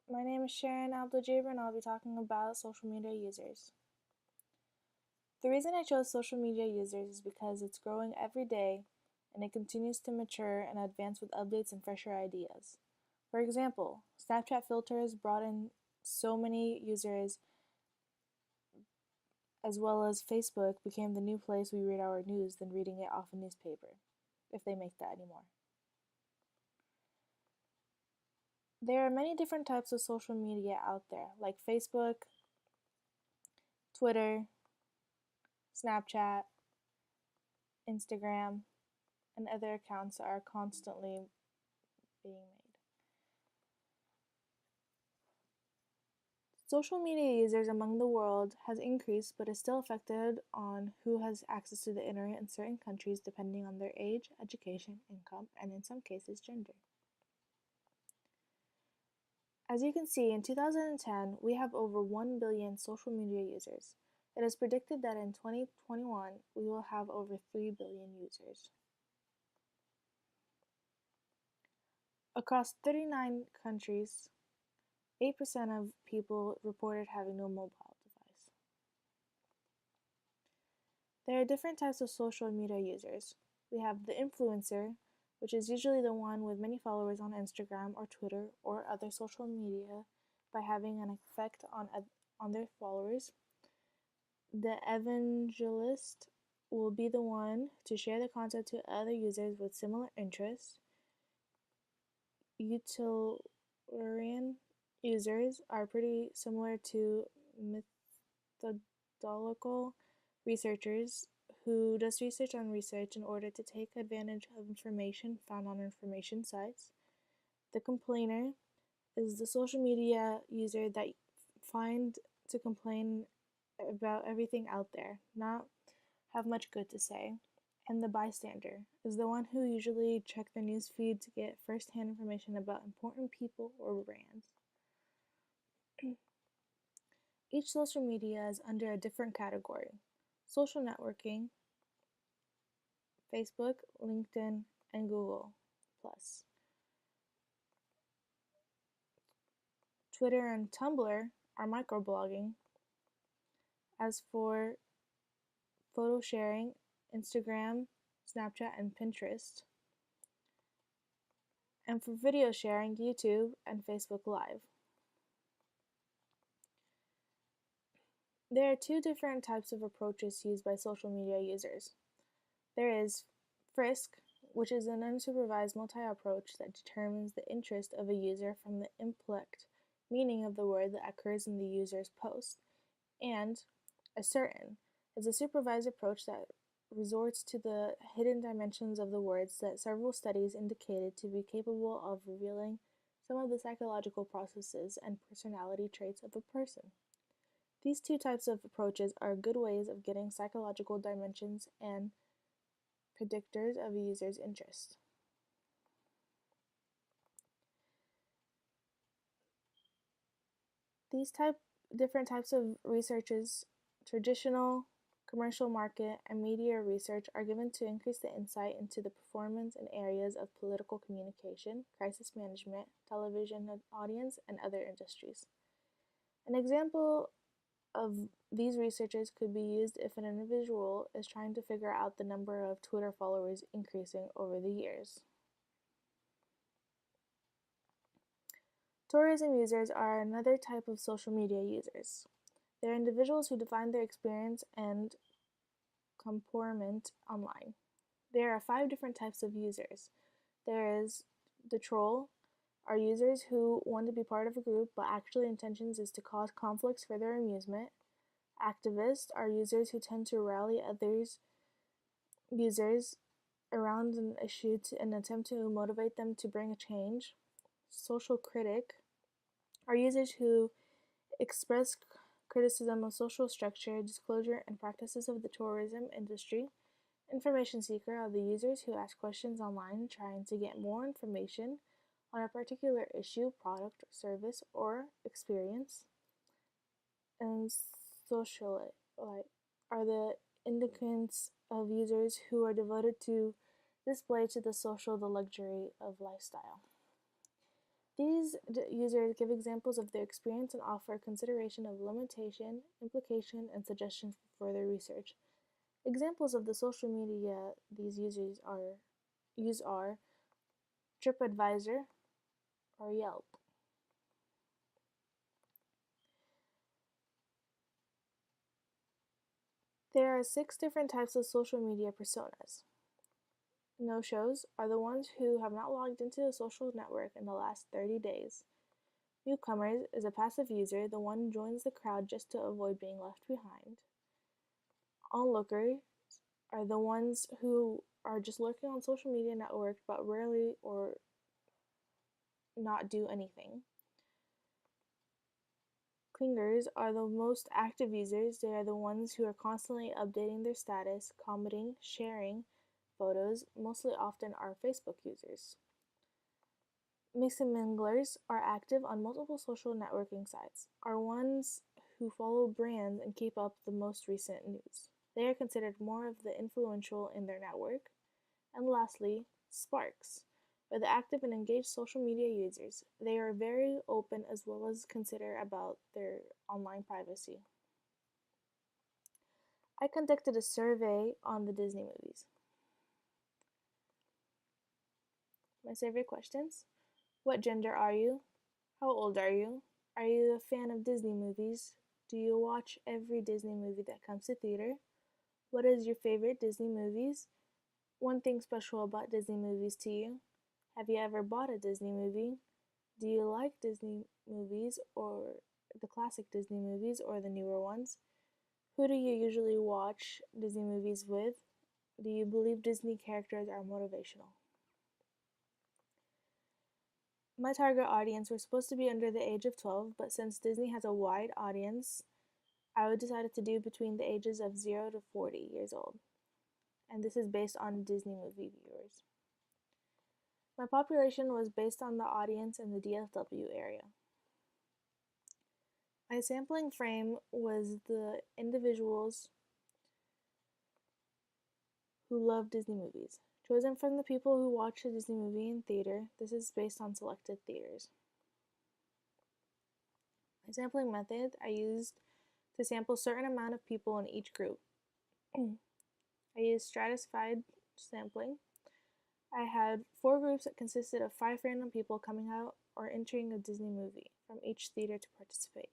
My name is Sharon Abdul-Jaber and I'll be talking about social media users. The reason I chose social media users is because it's growing every day and it continues to mature and advance with updates and fresher ideas. For example, Snapchat filters brought in so many users, as well as Facebook became the new place we read our news than reading it off a newspaper, if they make that anymore. There are many different types of social media out there, like Facebook, Twitter, Snapchat, Instagram, and other accounts are constantly being made. Social media users among the world has increased but is still affected on who has access to the internet in certain countries depending on their age, education, income, and in some cases gender. As you can see, in 2010, we have over 1 billion social media users. It is predicted that in 2021, we will have over 3 billion users. Across 39 countries, 8% of people reported having no mobile device. There are different types of social media users. We have the influencer, which is usually the one with many followers on Instagram or Twitter or other social media by having an effect on their followers. The evangelist will be the one to share the content to other users with similar interests. Utilitarian users are pretty similar to methodological researchers who does research on research in order to take advantage of information found on information sites. The complainer is the social media user that find to complain about everything out there, not have much good to say. And the bystander is the one who usually check the news feed to get first-hand information about important people or brands. Each social media is under a different category. Social networking, Facebook, LinkedIn, and Google+. Twitter and Tumblr are microblogging. As for photo sharing, Instagram, Snapchat, and Pinterest. And for video sharing, YouTube and Facebook Live. There are two different types of approaches used by social media users. There is Frisk, which is an unsupervised multi-approach that determines the interest of a user from the implied meaning of the word that occurs in the user's post, and Ascertain is a supervised approach that resorts to the hidden dimensions of the words that several studies indicated to be capable of revealing some of the psychological processes and personality traits of a person. These two types of approaches are good ways of getting psychological dimensions and predictors of a user's interest. These different types of researches, traditional, commercial market, and media research are given to increase the insight into the performance in areas of political communication, crisis management, television audience, and other industries. An example of these researches could be used if an individual is trying to figure out the number of Twitter followers increasing over the years. Tourism users are another type of social media users. They're individuals who define their experience and comportment online. There are 5 different types of users. There is the troll, are users who want to be part of a group but actually intentions is to cause conflicts for their amusement. Activists are users who tend to rally others users around an issue in an attempt to motivate them to bring a change. Social critic are users who express criticism of social structure, disclosure, and practices of the tourism industry. Information seeker are the users who ask questions online trying to get more information on a particular issue, product, service, or experience. And socialite are the indications of users who are devoted to display to the social the luxury of lifestyle. These users give examples of their experience and offer consideration of limitation, implication, and suggestions for further research. Examples of the social media these users use are TripAdvisor or Yelp. There are 6 different types of social media personas. No-shows are the ones who have not logged into a social network in the last 30 days. Newcomers is a passive user, the one who joins the crowd just to avoid being left behind. Onlookers are the ones who are just lurking on social media networks but rarely or not do anything. Clingers are the most active users. They are the ones who are constantly updating their status, commenting, sharing photos, mostly often are Facebook users. Mix and minglers are active on multiple social networking sites, are ones who follow brands and keep up the most recent news. They are considered more of the influential in their network. And lastly, sparks are the active and engaged social media users. They are very open as well as consider about their online privacy. I conducted a survey on the Disney movies. My survey questions: what gender are you? How old are you? Are you a fan of Disney movies? Do you watch every Disney movie that comes to theater? What is your favorite Disney movies? One thing special about Disney movies to you? Have you ever bought a Disney movie? Do you like Disney movies or the classic Disney movies or the newer ones? Who do you usually watch Disney movies with? Do you believe Disney characters are motivational? My target audience were supposed to be under the age of 12, but since Disney has a wide audience, I decided to do between the ages of 0 to 40 years old. And this is based on Disney movie viewers. My population was based on the audience in the DFW area. My sampling frame was the individuals who love Disney movies. Chosen from the people who watch a Disney movie in theater, this is based on selected theaters. My sampling method I used to sample a certain amount of people in each group. I used stratified sampling. I had 4 groups that consisted of 5 random people coming out or entering a Disney movie from each theater to participate.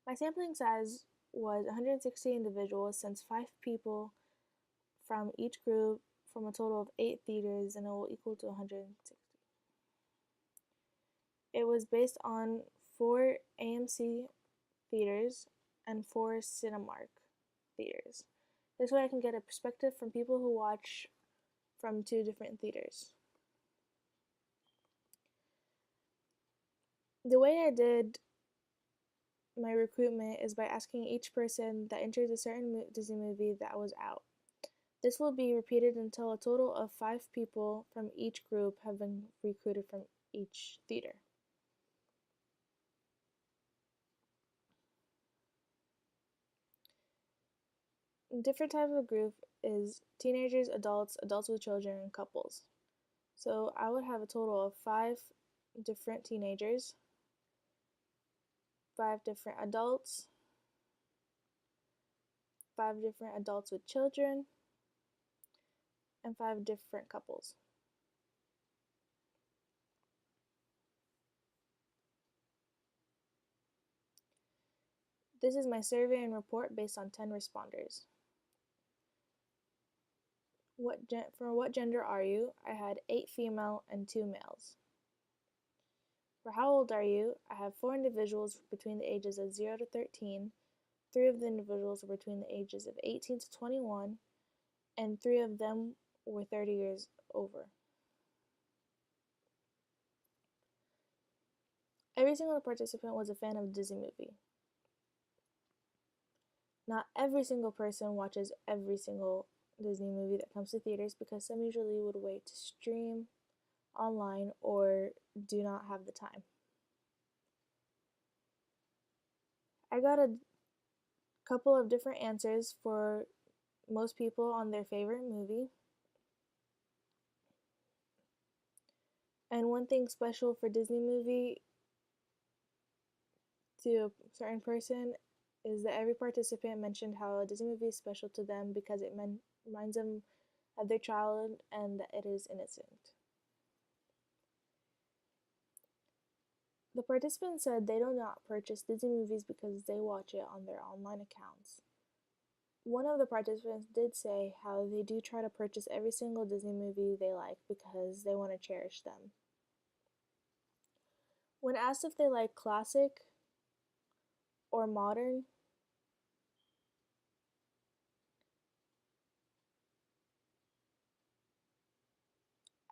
My sampling size was 160 individuals since 5 people from each group from a total of 8 theaters, and it will equal to 160. It was based on 4 AMC theaters and 4 Cinemark theaters. This way I can get a perspective from people who watch from 2 different theaters. The way I did my recruitment is by asking each person that enters a certain Disney movie that was out. This will be repeated until a total of 5 people from each group have been recruited from each theater. Different type of group is teenagers, adults, adults with children, and couples. So I would have a total of 5 different teenagers, 5 different adults, 5 different adults with children, and 5 different couples. This is my survey and report based on 10 responders. For what gender are you? I had 8 female and 2 males. For how old are you? I have 4 individuals between the ages of 0 to 13. 3 of the individuals were between the ages of 18 to 21, and 3 of them were 30 years over. Every single participant was a fan of a Disney movie. Not every single person watches every single Disney movie that comes to theaters because some usually would wait to stream online or do not have the time. I got a couple of different answers for most people on their favorite movie. And one thing special for Disney movie to a certain person is that every participant mentioned how a Disney movie is special to them because it reminds them of their childhood and that it is innocent. The participants said they do not purchase Disney movies because they watch it on their online accounts. One of the participants did say how they do try to purchase every single Disney movie they like because they want to cherish them. When asked if they like classic or modern,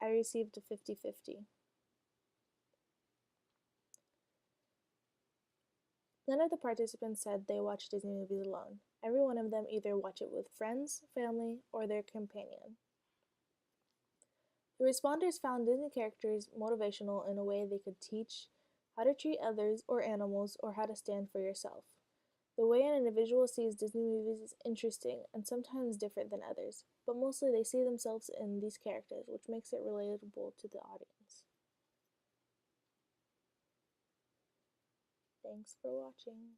I received a 50-50. None of the participants said they watch Disney movies alone. Every one of them either watch it with friends, family, or their companion. The responders found Disney characters motivational in a way they could teach how to treat others or animals or how to stand for yourself. The way an individual sees Disney movies is interesting and sometimes different than others, but mostly they see themselves in these characters, which makes it relatable to the audience. Thanks for watching.